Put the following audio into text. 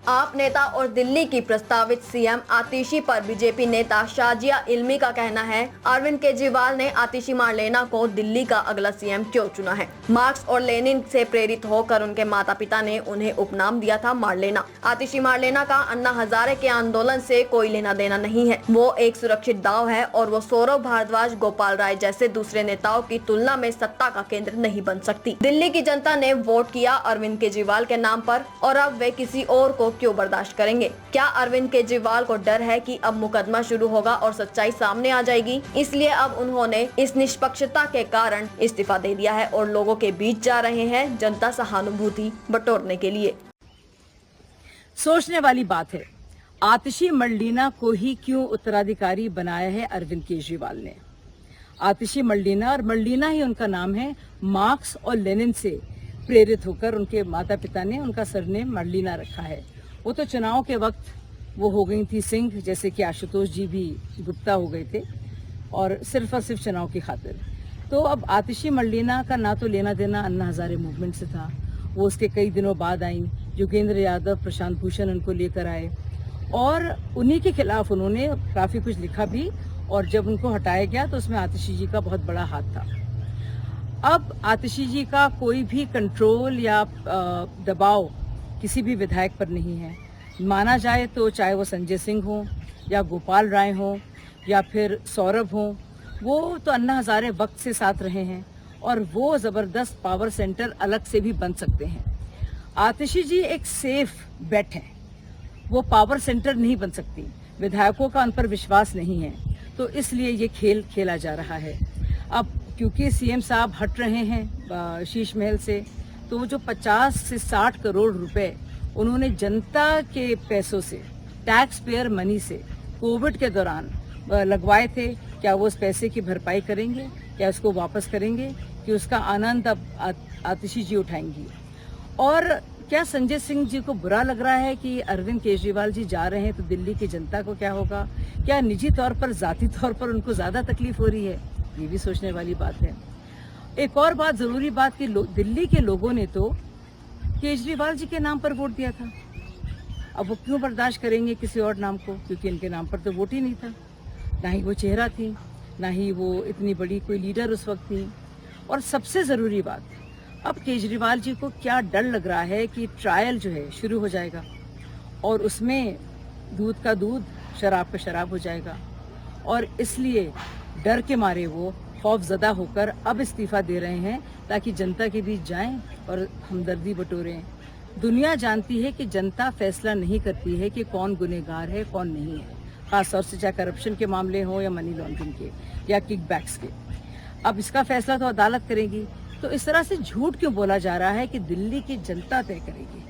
आप नेता और दिल्ली की प्रस्तावित सीएम आतिशी पर बीजेपी नेता शाजिया इल्मी का कहना है, अरविंद केजरीवाल ने आतिशी मार्लेना को दिल्ली का अगला सीएम क्यों चुना है। मार्क्स और लेनिन से प्रेरित होकर उनके माता पिता ने उन्हें उपनाम दिया था मार्लेना। आतिशी मार्लेना का अन्ना हजारे के आंदोलन से कोई लेना देना नहीं है। वो एक सुरक्षित दाव है और वो सौरभ भारद्वाज, गोपाल राय जैसे दूसरे नेताओं की तुलना में सत्ता का केंद्र नहीं बन सकती। दिल्ली की जनता ने वोट किया अरविंद केजरीवाल के नाम पर और अब वे किसी और को क्यों बर्दाश्त करेंगे। क्या अरविंद केजरीवाल को डर है कि अब मुकदमा शुरू होगा और सच्चाई सामने आ जाएगी, इसलिए अब उन्होंने इस निष्पक्षता के कारण इस्तीफा दे दिया है और लोगों के बीच जा रहे हैं जनता सहानुभूति बटोरने के लिए। सोचने वाली बात है, आतिशी मर्लेना को ही क्यों उत्तराधिकारी बनाया है अरविंद केजरीवाल ने। आतिशी मर्लेना और मर्लेना ही उनका नाम है, मार्क्स और लेनिन से प्रेरित होकर उनके माता पिता ने उनका सरनेम मर्लेना रखा है। वो तो चुनाव के वक्त वो हो गई थी सिंह, जैसे कि आशुतोष जी भी गुप्ता हो गए थे, और सिर्फ चुनाव की खातिर। तो अब आतिशी मर्लेना का ना तो लेना देना अन्ना हजारे मूवमेंट से था, वो उसके कई दिनों बाद आई। योगेंद्र यादव, प्रशांत भूषण उनको लेकर आए और उन्हीं के खिलाफ उन्होंने काफी कुछ लिखा भी, और जब उनको हटाया गया तो उसमें आतिशी जी का बहुत बड़ा हाथ था। अब आतिशी जी का कोई भी कंट्रोल या दबाव किसी भी विधायक पर नहीं है। माना जाए तो चाहे वो संजय सिंह हो या गोपाल राय हो या फिर सौरभ हो, वो तो अन्ना हजारे वक्त से साथ रहे हैं और वो जबरदस्त पावर सेंटर अलग से भी बन सकते हैं। आतिशी जी एक सेफ बेट है, वो पावर सेंटर नहीं बन सकती, विधायकों का उन पर विश्वास नहीं है, तो इसलिए ये खेल खेला जा रहा है। अब क्योंकि सीएम साहब हट रहे हैं शीश महल से, तो वो जो 50 से 60 करोड़ रुपए उन्होंने जनता के पैसों से, टैक्स पेयर मनी से कोविड के दौरान लगवाए थे, क्या वो उस पैसे की भरपाई करेंगे, क्या उसको वापस करेंगे, कि उसका आनंद अब आतिशी जी उठाएंगी। और क्या संजय सिंह जी को बुरा लग रहा है कि अरविंद केजरीवाल जी जा रहे हैं, तो दिल्ली की जनता को क्या होगा? क्या निजी तौर पर, जाती तौर पर उनको ज्यादा तकलीफ हो रही है? ये भी सोचने वाली बात है। एक और बात, जरूरी बात, कि दिल्ली के लोगों ने तो केजरीवाल जी के नाम पर वोट दिया था। अब वो क्यों बर्दाश्त करेंगे किसी और नाम को, क्योंकि इनके नाम पर तो वोट ही नहीं था, ना ही वो चेहरा थी, ना ही वो इतनी बड़ी कोई लीडर उस वक्त थी। और सबसे जरूरी बात, अब केजरीवाल जी को क्या डर लग रहा है कि ट्रायल जो है शुरू हो जाएगा और उसमें दूध का दूध, शराब का शराब हो जाएगा, और इसलिए डर के मारे वो खौफजदा होकर अब इस्तीफा दे रहे हैं ताकि जनता के बीच जाएं और हमदर्दी बटोरें। दुनिया जानती है कि जनता फैसला नहीं करती है कि कौन गुनहगार है, कौन नहीं है, खासतौर से चाहे करप्शन के मामले हो या मनी लॉन्ड्रिंग के या किकबैक्स के। अब इसका फैसला तो अदालत करेगी। तो इस तरह से झूठ क्यों बोला जा रहा है कि दिल्ली की जनता तय करेगी?